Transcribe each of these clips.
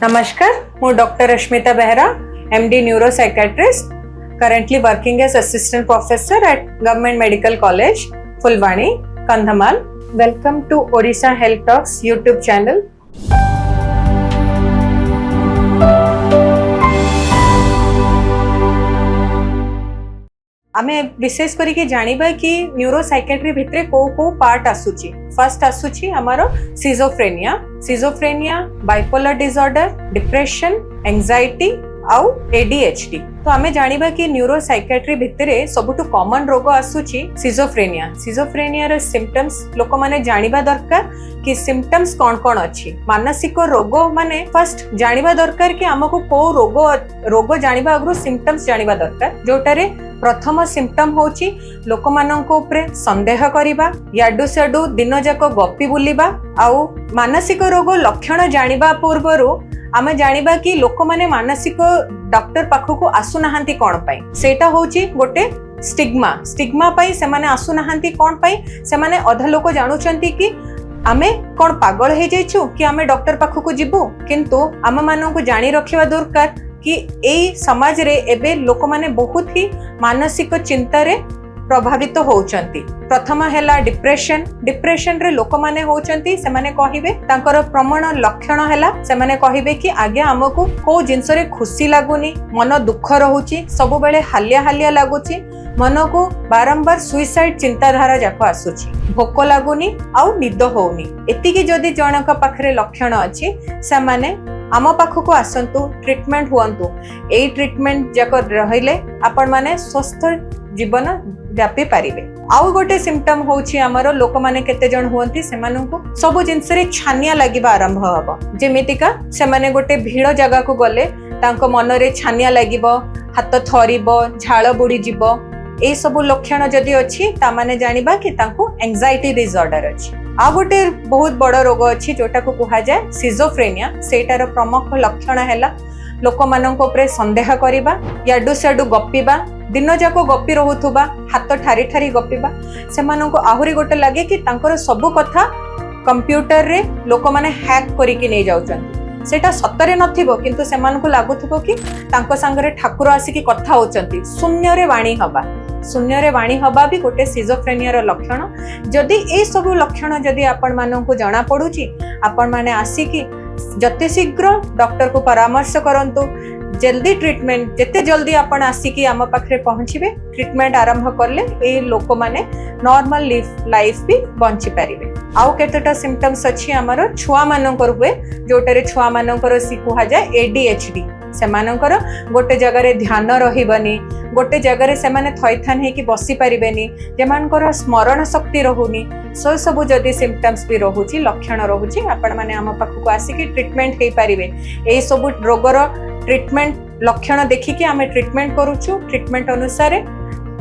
नमस्कार, मु doctor Rashmita Behera, MD neuropsychiatrist, currently working as assistant professor at Government Medical College, Fulwani, Kandhamal. Welcome to Odisha Health Talks YouTube channel. आमे विशेष करिके जानिबा कि न्यूरोसाइकेट्री भितरे को पार्ट आसुची। फर्स्ट आसुची हमारो schizophrenia, bipolar disorder, depression, anxiety आउ ADHD। तो आमे जानिबा कि न्यूरोसाइकेट्री भितरे सबुटु कॉमन रोग आसुची सिजोफ्रेनिया रे सिम्पटम्स लोक माने जानिबा दरकार कि सिम्पटम्स कोन अछि। मानसिक रोग माने फर्स्ट जानिबा दरकार कि हमको को रोग जानिबा अगरु सिम्पटम्स जानिबा दरकार। जोटारे प्रथम सिम्पटम होची लोक माननको ऊपर संदेह करिबा, याडू साडू दिन जाक गपी बुलिबा। आउ मानसिक रोग लक्षण जानिबा पूर्वरु आमे जानिबा कि लोक माने मानसिक डॉक्टर पाखको आसु नाहंती कोन पई। सेटा होची गोटे स्टिग्मा पई से माने आसु नाहंती कोन पई। से माने अधा लोक जानुचंती कि आमे कोन पागल हे जाइछु कि आमे डॉक्टर पाखको जिबु, किंतु आम माननको जानि रखिबा दरकार कि एई समाज रे एबे लोक माने बहुत ही मानसिक चिंता रे प्रभावित होउचंती। प्रथम हैला डिप्रेशन रे लोक माने होउचंती। से माने कहिबे तांकर प्रमाण लक्षण हैला से माने कहिबे कि आगे हमको को जिंस रे खुशी लागुनी, मन दुख रहउची, सब बेले हालिया लागुची, मन को बारंबार सुइसाइड चिंताधारा जाको आसुची, भोक लागुनी आउ निद होउनी। एतिकी जदी जनक पाखरे लक्षण अछि से माने आम पाखको आसंतु, ट्रीटमेंट हुअंतु। एई ट्रीटमेंट जाक रहिले आपण माने स्वस्थ जीवन व्यापी पारिबे। आउ गोटे सिम्पटम होउची हमरो लोक माने केते जण हुअंती सेमानंकु सब जिंस रे छानिया लागिबा आरंभ हबो। जेमितिका से माने गोटे भीड़ जगह को गले तांको मन रे छानिया लागिबो, हाथ थरिबो, झाळ बुडी जिवो। ए सब लक्षण जदी अछि ता माने जानिबा कि तांको एंजाइटी डिसऑर्डर अछि। आ गोटे बहुत बड़ रोग अछि जोटा को कहा जाय सिजोफ्रेनिया। सेटार प्रमुख लक्षण हैला लोक माननको ऊपर संदेह करिबा, याडू साडू गपिबा, दिन जाको गपी रहुथुबा, हाथ ठारी ठारी गपिबा। सेमाननको आहुरी गोटे लागे कि तांकर सब कथा कंप्यूटर रे लोक माने हैक करिके नै जाउचंती। सेटा सतरे नथिबो, किंतु सेमाननको लागुथुबो कि तांको संगरे ठाकुर आसी कि कथा होचंती। शून्य रे वाणी हबा भी गोटे सिजोफ्रेनिया रो लक्षण। जदि ए सब लक्षण जदि आपण माननको जाना पडुची, आपण माने आसी कि जते शीघ्र डॉक्टर को परामर्श करंतु। जल्दी ट्रीटमेंट जेते जल्दी आपण आसी कि आम पाखरे पहुंचीबे, ट्रीटमेंट आरंभ करले ए लोक माने नॉर्मल लाइफ भी बंची पारिबे। आउ केतेटा सिम्पटम्स अछि हमरो छुआ मानकर हुए, जोटारे छुआ मानकर सी कुहा जाय ADHD। सेमानकर गोटे जगह रे ध्यान रहिबनी, गोटे जगह रे से माने थैथान हे कि बसी पारिबेनी, जेमानकर स्मरण शक्ति रहुनी। सब जदि सिम्पटम्स भी रहुची, लक्षण रहुची, आपण माने आम पाखको आसी कि ट्रीटमेंट हे पारिबे। एई सब रोगर ट्रीटमेंट लक्षण देखि कि आमे ट्रीटमेंट करूछु। ट्रीटमेंट अनुसार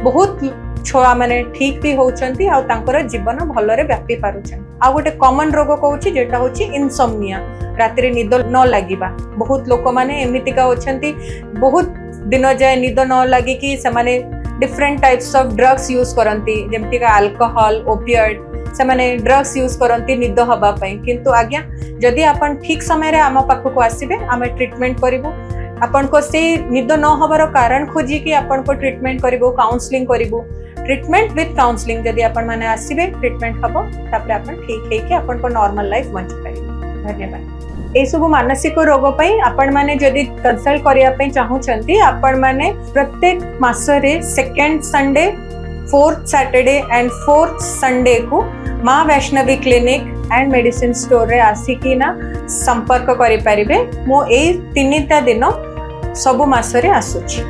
बहुत छुआ माने ठीक भी होउचंती आ तांकर जीवन भलरे व्यापी पारुछन। आ गोटे कॉमन रोग कहूची जेटा होची इनसोम्निया, राति रे निद न लागिबा। बहुत लोक माने एमितिका होचंती, बहुत दिन जाय निद न लागी कि से माने different types of drugs use करंती, जेमतिका अल्कोहल, ओपिएट। से माने ड्रग्स यूज करंती निद हबा पई, किंतु आज्ञा जदि आपण ठीक समय रे आम पाखको आसीबे, आमे ट्रीटमेंट करिवो। आपण को से निद न हबार कारण खोजी कि आपण को ट्रीटमेंट करिवो, काउंसलिंग करिवो। ट्रीटमेंट विथ काउंसलिंग जदि आपण माने आसीबे, ट्रीटमेंट हबो, तापर आपण ठीक हे कि आपण को नॉर्मल लाइफ बंची पारिबे। धन्यवाद। ए सब मानसिक रोग पई आपण माने जदि कंसल्ट करिया पई चाहुचंती, आपण माने प्रत्येक मास रे second Sunday, fourth Saturday and fourth Sunday को मां Vaishnavi clinic and medicine store रे आसीकी ना संपर्क करि पारिबे। मो ए 3टा दिन सब मास रे आसुची।